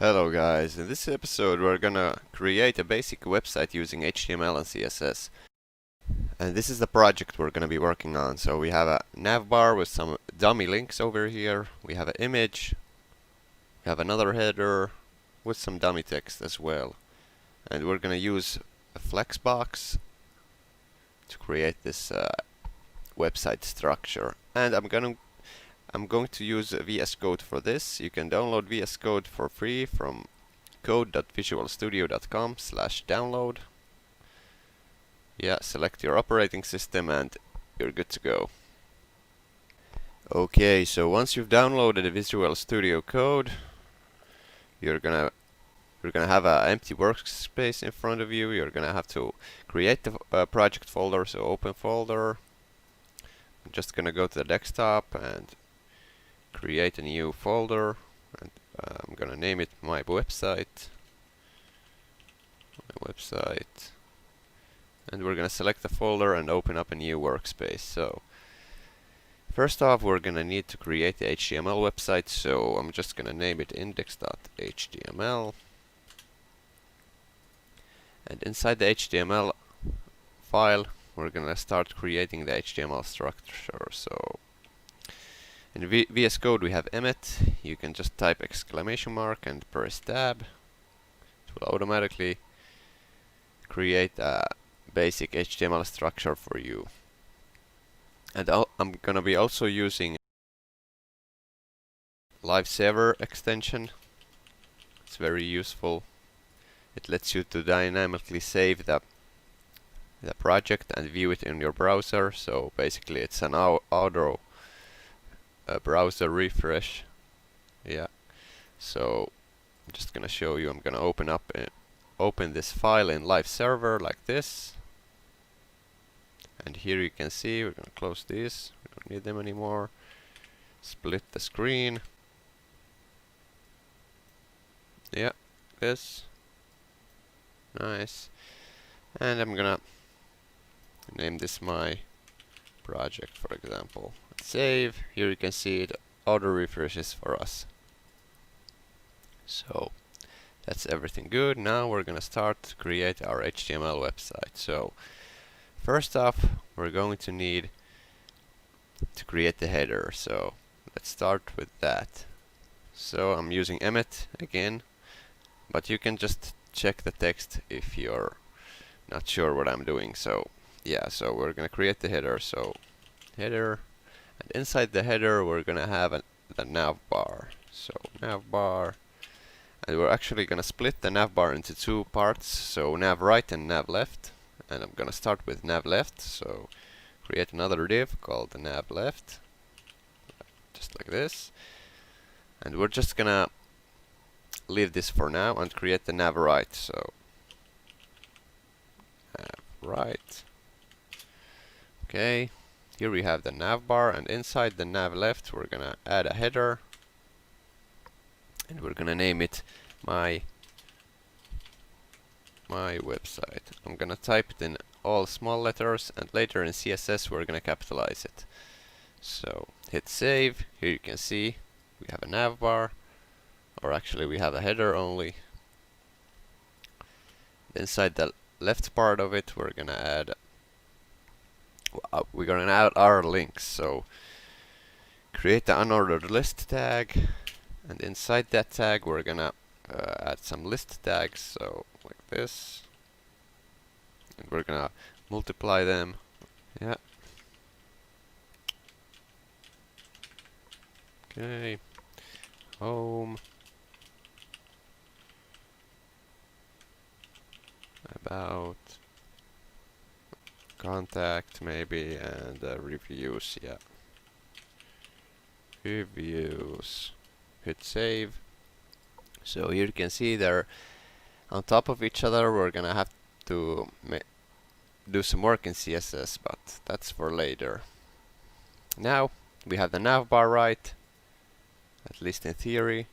Hello guys, in this episode we're gonna create a basic website using HTML and CSS. And this is the project we're gonna be working on. So we have a navbar with some dummy links over here, we have an image, we have another header with some dummy text as well. And we're gonna use a flexbox to create this website structure. And I'm going to use VS Code for this. You can download VS Code for free from code.visualstudio.com/download. Yeah, select your operating system and you're good to go. Okay, so once you've downloaded the Visual Studio Code, you're gonna have an empty workspace in front of you. You're gonna have to create the project folder, so open folder. I'm just gonna go to the desktop and create a new folder, and I'm gonna name it my website, and we're gonna select the folder and open up a new workspace. So first off, we're gonna need to create the HTML website, so I'm just gonna name it index.html, and inside the HTML file we're gonna start creating the HTML structure. So in VS Code we have emmet. You can just type exclamation mark and press tab. It will automatically create a basic HTML structure for you. And I'm gonna be also using live server extension. It's very useful. It lets you to dynamically save the project and view it in your browser. So basically it's an auto browser refresh. Yeah, so I'm just gonna show you. I'm gonna open this file in live server like this, and here you can see we're gonna close these. We don't need them anymore. Split the screen. Yeah, this. Nice. And I'm gonna name this my project, for example. Save. Here you can see it auto refreshes for us. So that's everything good. Now we're gonna start to create our HTML website. So first off, we're going to need to create the header. So let's start with that. So I'm using emmet again, but you can just check the text if you're not sure what I'm doing. So yeah, so we're gonna create the header. So header, and inside the header we're gonna have the navbar. So navbar, and we're actually gonna split the navbar into two parts, so nav right and nav left. And I'm gonna start with nav left, so create another div called the nav left, just like this. And we're just gonna leave this for now and create the nav right. So nav right. Okay. Here we have the navbar, and inside the nav left we're gonna add a header, and we're gonna name it my website. I'm gonna type it in all small letters, and later in CSS we're gonna capitalize it. So hit save. Here you can see we have a navbar, or actually we have a header only. Inside the left part of it we're gonna add our links. So create the unordered list tag, and inside that tag we're gonna add some list tags, so like this, and we're gonna multiply them. Yeah. Okay. Home, about, contact maybe, and reviews. Yeah, reviews. Hit save. So here you can see they're on top of each other. We're gonna have to do some work in CSS, but that's for later. Now we have the navbar right, at least in theory.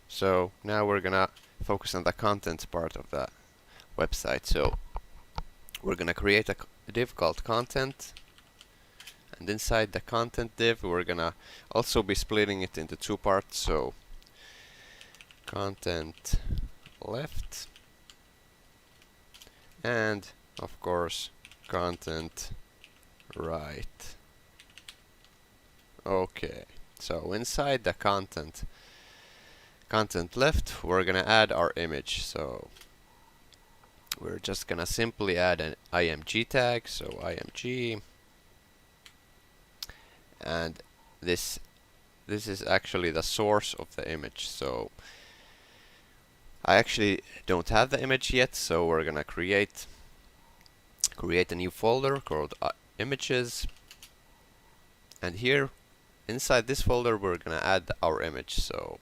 So now we're gonna focus on the content part of the website. So we're gonna create a div called content, and inside the content div we're gonna also be splitting it into two parts. So content left, and of course content right. Okay, so inside the content left, we're gonna add our image. So we're just gonna simply add an img tag, so img, and this is actually the source of the image. So I actually don't have the image yet, so we're gonna create a new folder called images, and here inside this folder we're gonna add our image. So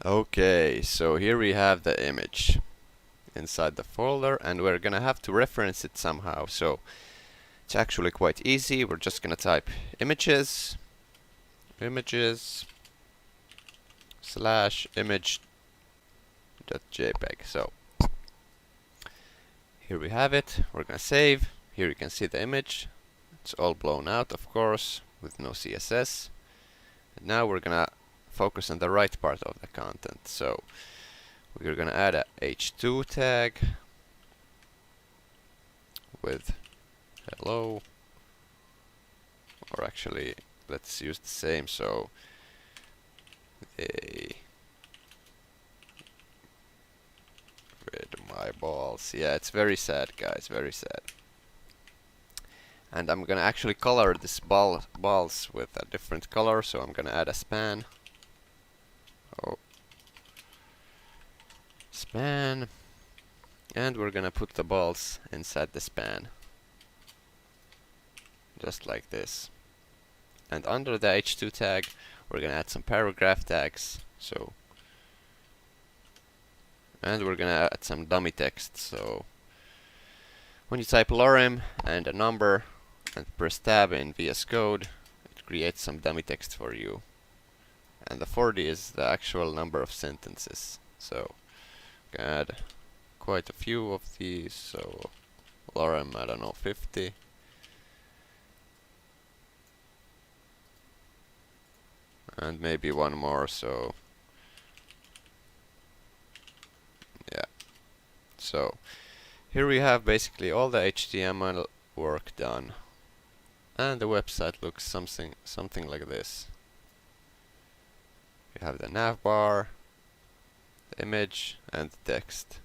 okay, so here we have the image inside the folder, and we're gonna have to reference it somehow. So it's actually quite easy. We're just gonna type images slash image.jpg. So here we have it. We're gonna save. Here you can see the image. It's all blown out, of course, with no CSS. And now we're gonna focus on the right part of the content. So we're gonna add a h2 tag with hello, or actually let's use the same. So they rid my balls. Yeah, it's very sad, guys, very sad. And I'm gonna actually color this balls with a different color, so I'm gonna add a span. Oh, span, and we're gonna put the balls inside the span, just like this. And under the h2 tag, we're gonna add some paragraph tags. So, and we're gonna add some dummy text. So when you type lorem and a number and press tab in VS Code, it creates some dummy text for you. And the 40 is the actual number of sentences. So I'm gonna add quite a few of these. So lorem, I don't know, 50. And maybe one more, so yeah. So here we have basically all the HTML work done. And the website looks something like this. You have the navbar, the image, and the text.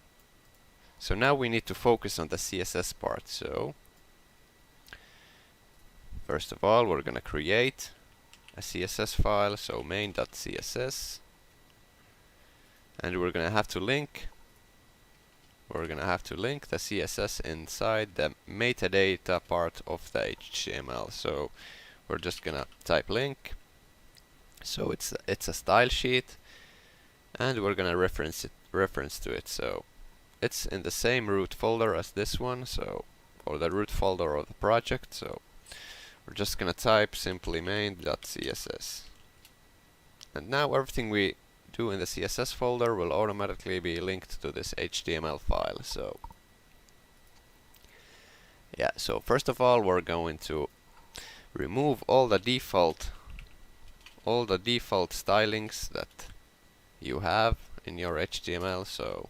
So now we need to focus on the CSS part. So first of all, we're gonna create a CSS file, so main.css, and we're gonna have to link the CSS inside the metadata part of the HTML. So we're just gonna type link. So it's a style sheet, and we're gonna reference to it. So it's in the same root folder as this one, so, or the root folder of the project. So we're just gonna type simply main.css, and now everything we do in the CSS folder will automatically be linked to this HTML file. So yeah, so first of all, we're going to remove all the default stylings that you have in your HTML. So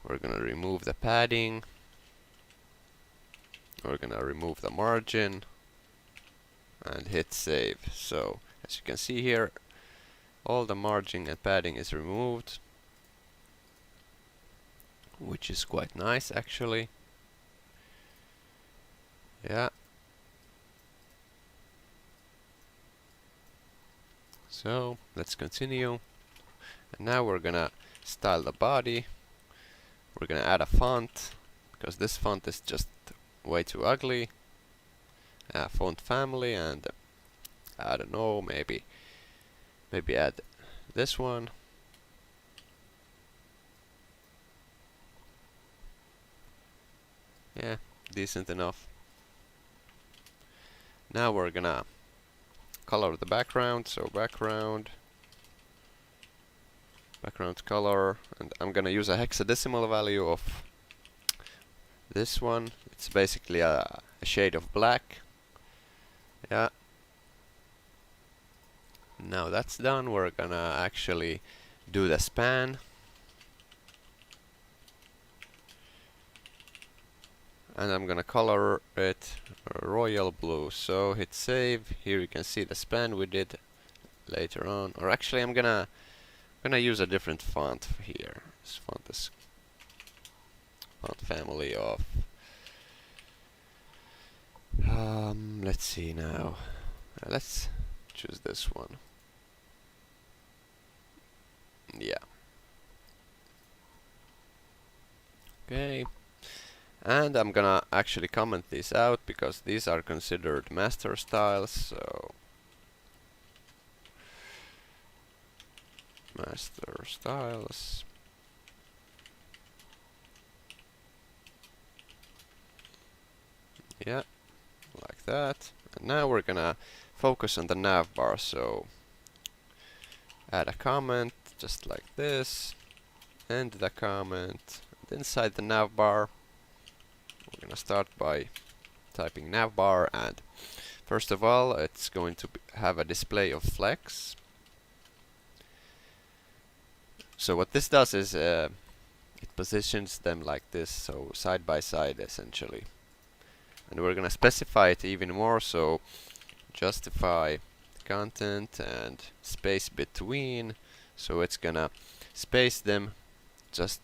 we're gonna remove the padding, we're gonna remove the margin, and hit save. So as you can see here, all the margin and padding is removed, which is quite nice actually. Yeah. So let's continue. And now we're gonna style the body. We're gonna add a font, because this font is just way too ugly. Font family, and I don't know, maybe add this one. Yeah, decent enough. Now we're gonna color the background, so background color, and I'm gonna use a hexadecimal value of this one. It's basically a shade of black. Yeah. Now that's done, we're gonna actually do the span. and I'm gonna color it royal blue. So hit save. Here you can see the span we did later on, or actually I'm gonna use a different font here. This font is font family of let's see now. Let's choose this one. Yeah. Okay. And I'm gonna actually comment these out because these are considered master styles, so master styles. Yeah, like that. And now we're gonna focus on the nav bar, so add a comment just like this, and the comment. And inside the nav bar, we're gonna start by typing navbar, and first of all it's going to have a display of flex. So what this does is it positions them like this, so side by side essentially. And we're gonna specify it even more, so justify content and space between, so it's gonna space them just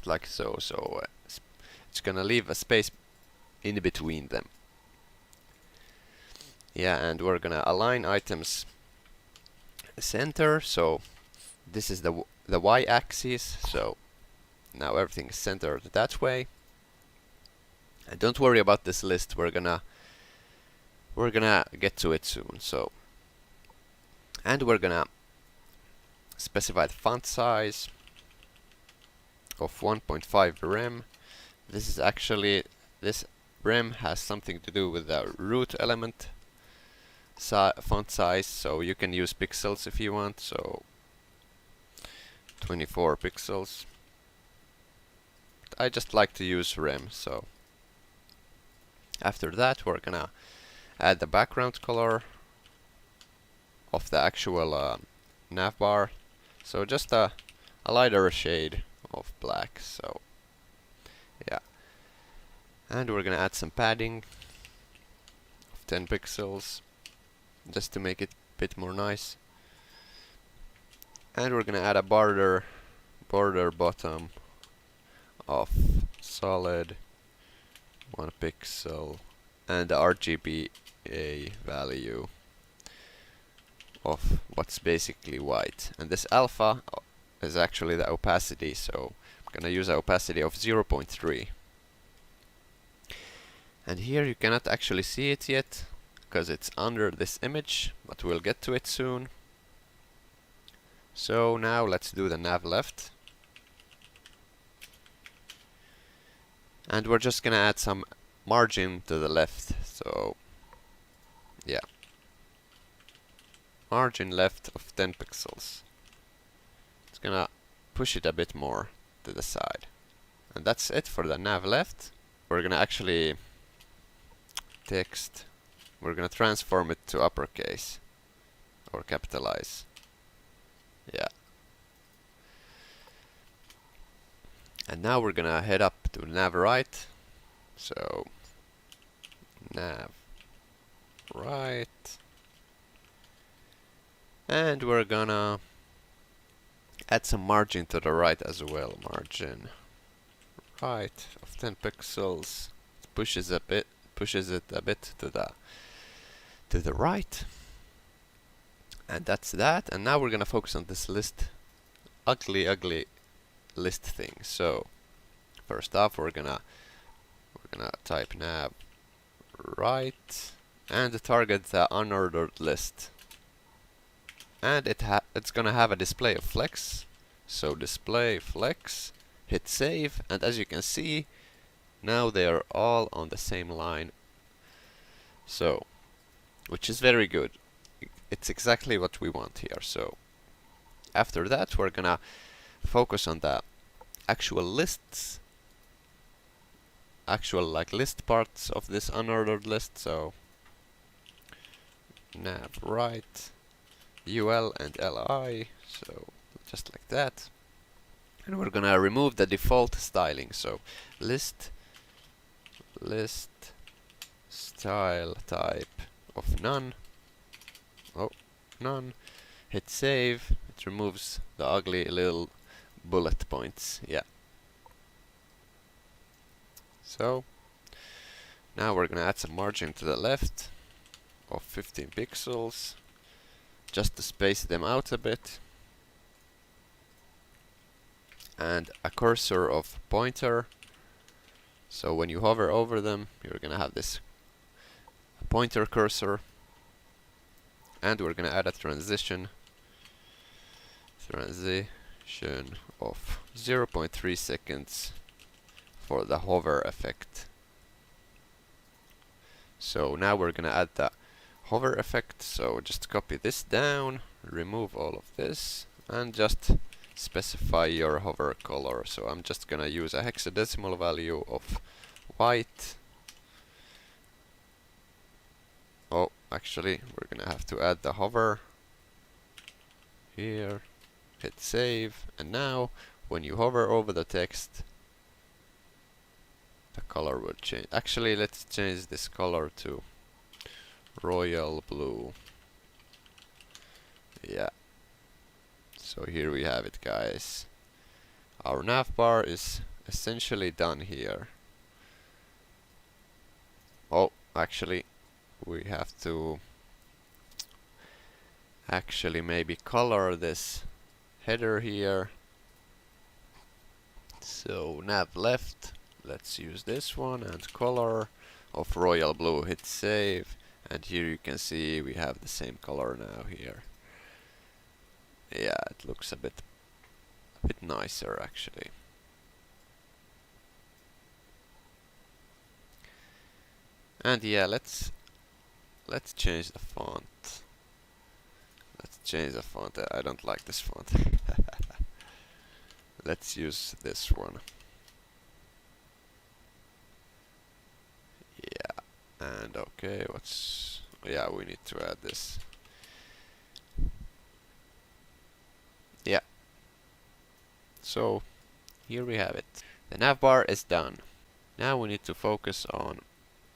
like so. So it's gonna leave a space in between them. Yeah, and we're gonna align items center, so this is the y-axis, so now everything is centered that way. And don't worry about this list, we're gonna get to it soon. So, and we're gonna specify the font size of 1.5 rem. This is actually, this rem has something to do with the root element font size, so you can use pixels if you want, so 24 pixels. I just like to use rem, so after that we're gonna add the background color of the actual navbar, so just a lighter shade of black, so yeah. And we're gonna add some padding of 10 pixels just to make it a bit more nice. And we're gonna add a border bottom of solid 1 pixel and the RGBA value of what's basically white. And this alpha is actually the opacity, so I'm gonna use an opacity of 0.3. And here you cannot actually see it yet because it's under this image, but we'll get to it soon. So now let's do the nav left. And we're just gonna add some margin to the left, so yeah. Margin left of 10 pixels. It's gonna push it a bit more to the side. And that's it for the nav left. We're gonna actually text, we're gonna transform it to uppercase or capitalize. Yeah. And now we're gonna head up to nav right. So nav right. And we're gonna add some margin to the right as well. Margin right of 10 pixels. Pushes it a bit to the right. And that's that. And now we're gonna focus on this list, ugly list thing. So first off, we're gonna type nav right and target the unordered list. And it's gonna have a display of flex. So display flex, hit save, and as you can see, now they are all on the same line. So, which is very good. It's exactly what we want here. So after that, we're gonna focus on the actual lists, actual like list parts of this unordered list. So nav right, ul and li, so just like that. And we're gonna remove the default styling, so list list style type of none. Oh, none. Hit save. It removes the ugly little bullet points. Yeah. So now we're gonna add some margin to the left of 15 pixels just to space them out a bit, and a cursor of pointer. So when you hover over them, you're gonna have this pointer cursor, and we're gonna add a transition of 0.3 seconds for the hover effect. So now we're gonna add the hover effect. So just copy this down, remove all of this, and just specify your hover color. So I'm just gonna use a hexadecimal value of white. Oh, actually, we're gonna have to add the hover here. Hit save, and now when you hover over the text, the color will change. Actually, let's change this color to royal blue. Yeah. So here we have it, guys. Our navbar is essentially done here. Oh, actually, we have to maybe color this header here. So nav left, let's use this one, and color of royal blue. Hit save, and here you can see we have the same color now here. Yeah, it looks a bit nicer actually. And yeah, let's change the font. I don't like this font. Let's use this one. Yeah, and okay, yeah, we need to add this. Yeah. So here we have it. The navbar is done. Now we need to focus on,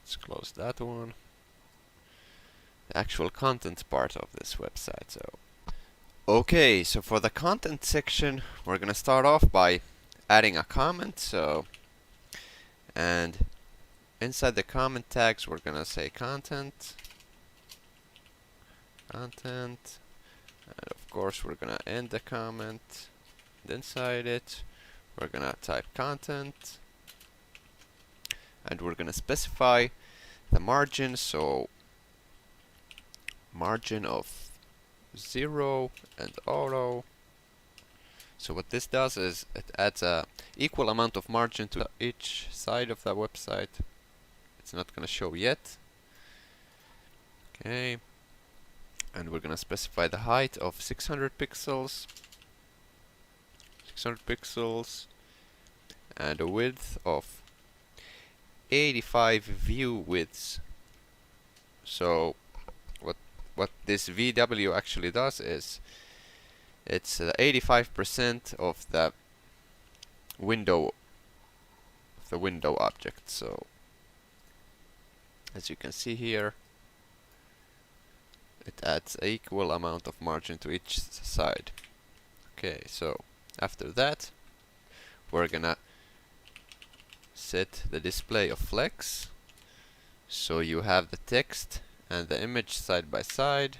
let's close that one, the actual content part of this website. So okay, so for the content section, we're gonna start off by adding a comment. So, and inside the comment tags, we're gonna say content, and of course we're gonna end the comment. And inside it, we're gonna type content, and we're gonna specify the margin. So margin of 0 and auto. So what this does is it adds a equal amount of margin to each side of the website. It's not gonna show yet. Okay, and we're gonna specify the height of 600 pixels, and a width of 85 view widths. So what this VW actually does is it's 85% of the window object. So as you can see here, it adds an equal amount of margin to each side. Okay, so after that, we're gonna set the display of flex. So you have the text and the image side by side.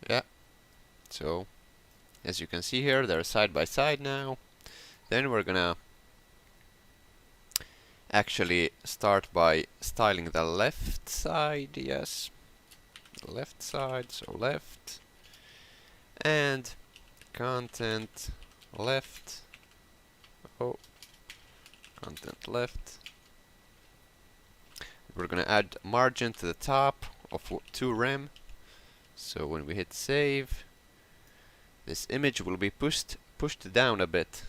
Yeah. So as you can see here, they're side by side now. Then we're gonna actually start by styling the left side. Yes, the left side. So left and content left. Oh, content left. We're gonna add margin to the top of 2 rem. So when we hit save, this image will be pushed down a bit,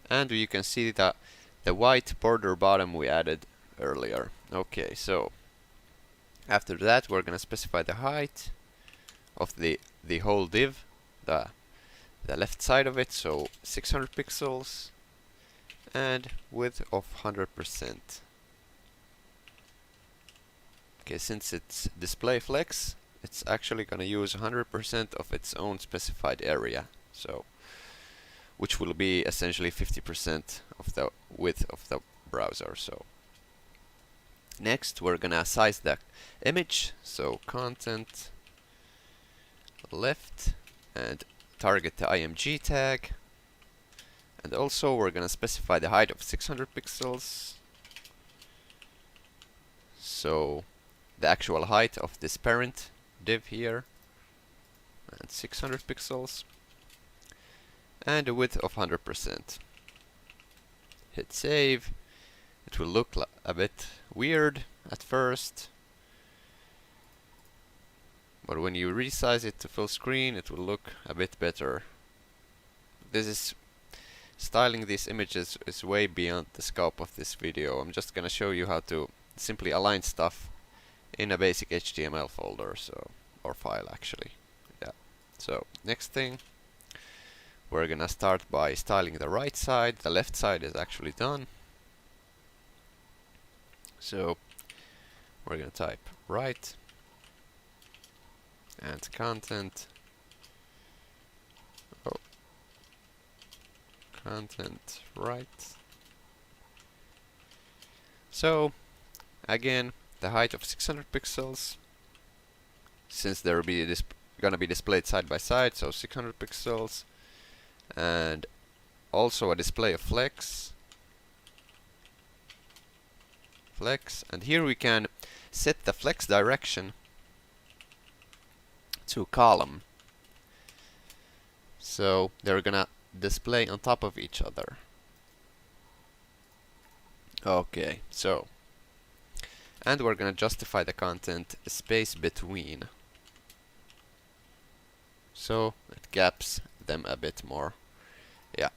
and you can see that the white border bottom we added earlier. Okay, so after that we're gonna specify the height of the whole div, the left side of it. So 600 pixels, and width of 100%. Okay, since it's display flex, it's actually going to use 100% of its own specified area, so which will be essentially 50% of the width of the browser. So next we're gonna size the image, so content left and target the img tag, and also we're gonna specify the height of 600 pixels, so the actual height of this parent div here, and 600 pixels, and a width of 100%. Hit save. It will look a bit weird at first, but when you resize it to full screen, it will look a bit better. Styling these images is way beyond the scope of this video. I'm just gonna show you how to simply align stuff in a basic HTML folder, or file actually. Yeah. So next thing, we're gonna start by styling the right side. The left side is actually done. So we're gonna type right and content. Content right. So again, the height of 600 pixels, since there will be gonna be displayed side by side, so 600 pixels, and also a display of flex, and here we can set the flex direction to column, so they're gonna display on top of each other. Okay, so, and we're gonna justify the content space between, so it gaps them a bit more. Yeah.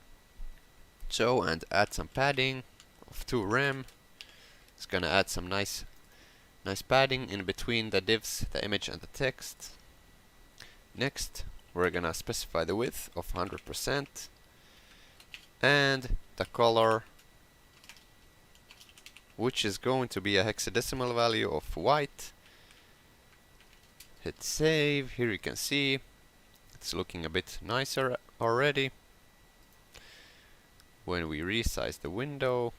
So, and add some padding of 2 rem. It's gonna add some nice padding in between the divs, the image and the text. Next, we're gonna specify the width of 100% and the color, which is going to be a hexadecimal value of white. Hit save. Here you can see it's looking a bit nicer already. When we resize the window,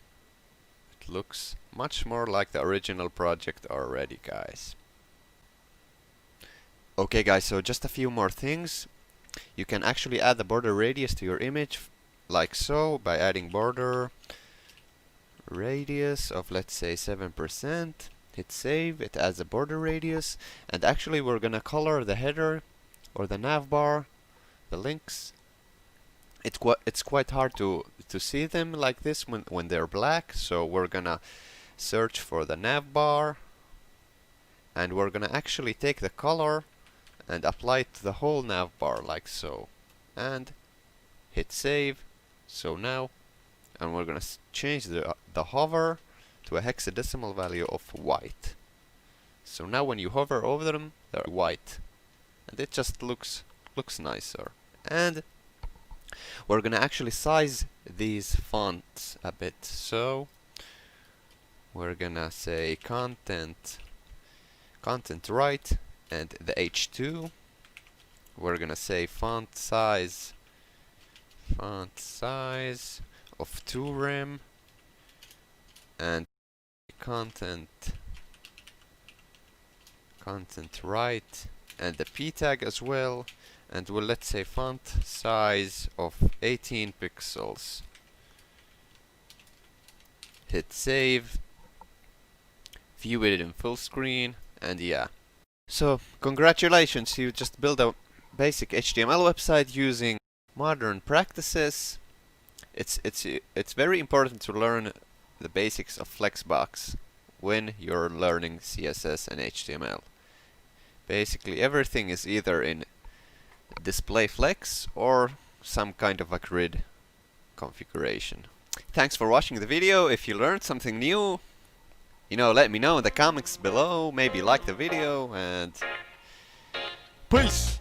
it looks much more like the original project already, guys. Okay guys, so just a few more things. You can actually add the border radius to your image like so, by adding border radius of, let's say, 7%. Hit save. It adds a border radius, and actually we're gonna color the header or the navbar, the links. It's quite hard to see them like this when they're black, so we're gonna search for the navbar, and we're gonna actually take the color and apply it to the whole navbar like so, and hit save. So now, and we're gonna change the hover to a hexadecimal value of white. So now when you hover over them, they're white, and it just looks nicer. And we're gonna actually size these fonts a bit. So we're gonna say content right, and the H2. We're gonna say font size of 2 rem, and content right, and the p tag as well, and let's say font size of 18 pixels. Hit save, view it in full screen, and yeah. So congratulations, you just built a basic HTML website using modern practices. It's very important to learn the basics of flexbox when you're learning CSS and HTML. Basically everything is either in display flex or some kind of a grid configuration. Thanks for watching the video. If you learned something new, let me know in the comments below. Maybe like the video, and peace!